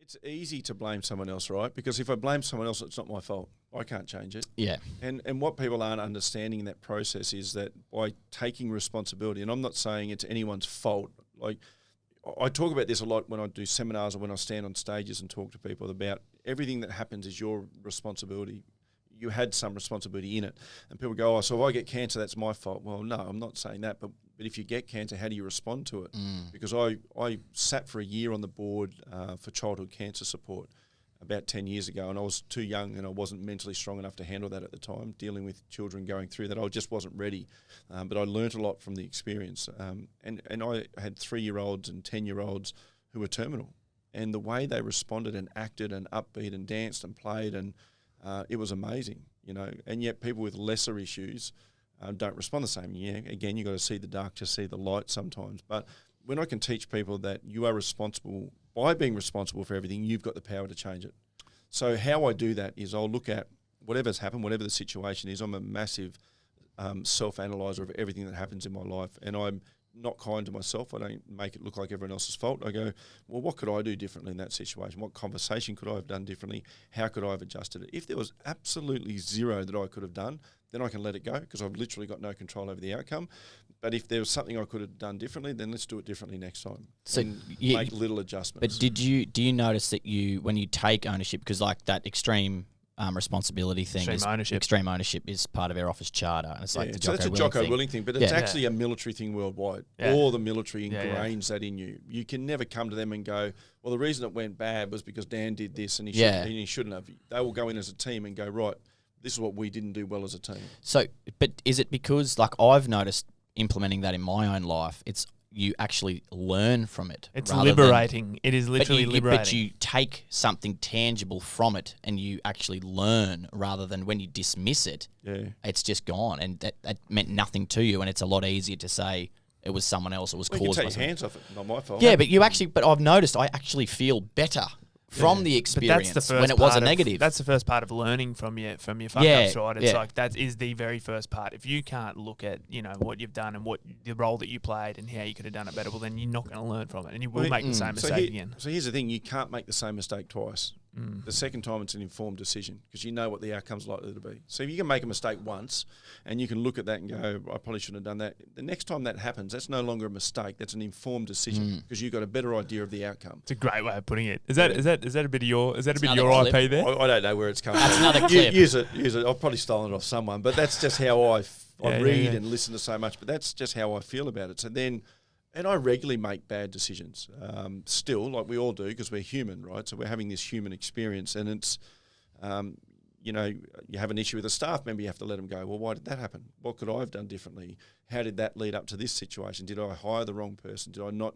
It's easy to blame someone else, right? Because if I blame someone else, it's not my fault. I can't change it. Yeah. And what people aren't understanding in that process is that by taking responsibility, and I'm not saying it's anyone's fault. Like, I talk about this a lot when I do seminars or when I stand on stages and talk to people about everything that happens is your responsibility. You had some responsibility in it. And people go, oh, so if I get cancer, that's my fault. Well, no, I'm not saying that. But if you get cancer, how do you respond to it? Because I sat for a year on the board for childhood cancer support about 10 years ago, and I was too young and I wasn't mentally strong enough to handle that at the time, dealing with children going through that. I just wasn't ready. But I learnt a lot from the experience. And I had 3-year-olds and 10-year-olds who were terminal. And the way they responded and acted and upbeat and danced and played, and it was amazing, you know. And yet people with lesser issues don't respond the same. Yeah, again, you've got to see the dark to see the light sometimes. But when I can teach people that you are responsible, by being responsible for everything, you've got the power to change it. So how I do that is I'll look at whatever's happened, whatever the situation is. I'm a massive self-analyzer of everything that happens in my life, and I'm not kind to myself. I don't make it look like everyone else's fault. I go, well, what could I do differently in that situation? What conversation could I have done differently? How could I have adjusted it? If there was absolutely zero that I could have done, then I can let it go because I've literally got no control over the outcome. But if there was something I could have done differently, then let's do it differently next time. So make little adjustments. But do you notice that when you take ownership, because like that extreme responsibility thing, extreme ownership is part of our office charter, and it's like the so that's a Jocko Willing thing, but it's actually a military thing worldwide. Yeah. All the military ingrains that in you. You can never come to them and go, well, the reason it went bad was because Dan did this and he shouldn't have. They will go in as a team and go, right, this is what we didn't do well as a team. So, but is it because, like, I've noticed implementing that in my own life, it's you actually learn from it. It's liberating. It is literally liberating. But you take something tangible from it and you actually learn, rather than when you dismiss it, it's just gone. And that meant nothing to you, and it's a lot easier to say it was someone else, it was caused by someone. You can take your hands off it, not my fault. Yeah, but I've noticed I actually feel better from the experience when it was a negative. That's the first part of learning from your fuck-ups, right? It's like that is the very first part. If you can't look at, you know, what you've done and what the role that you played and how you could have done it better, well, then you're not going to learn from it, and you will make the same mistake again. So here's the thing: you can't make the same mistake twice. The second time, it's an informed decision because you know what the outcome's likely to be. So if you can make a mistake once and you can look at that and go, I probably shouldn't have done that. The next time that happens, that's no longer a mistake. That's an informed decision because you've got a better idea of the outcome. It's a great way of putting it. Is that a bit of your IP there? I don't know where it's coming from. That's another clip. Use it. I've probably stolen it off someone, but that's just how I read and listen to so much. But that's just how I feel about it. So then. And I regularly make bad decisions still, like we all do, because we're human, right? So we're having this human experience, and it's, you know, you have an issue with a staff member, you have to let them go. Well, why did that happen? What could I have done differently? How did that lead up to this situation? Did I hire the wrong person? Did I not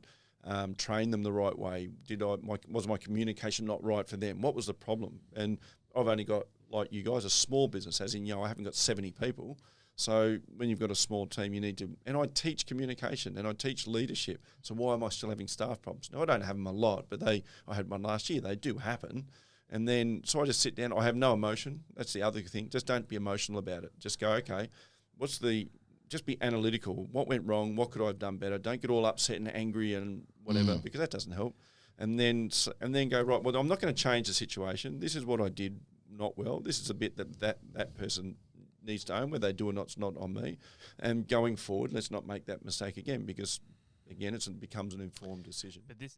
train them the right way? Was my communication not right for them? What was the problem? And I've only got, like you guys, a small business, as in, you know, I haven't got 70 people. So when you've got a small team, you need to, and I teach communication and I teach leadership. So why am I still having staff problems? Now, I don't have them a lot, but I had one last year. They do happen. And then, so I just sit down. I have no emotion. That's the other thing. Just don't be emotional about it. Just go, okay, just be analytical. What went wrong? What could I have done better? Don't get all upset and angry and whatever, because that doesn't help. And then go, right, well, I'm not going to change the situation. This is what I did not well. This is a bit that person needs to own. Whether they do or not, it's not on me. And going forward, let's not make that mistake again, because again, it becomes an informed decision. But this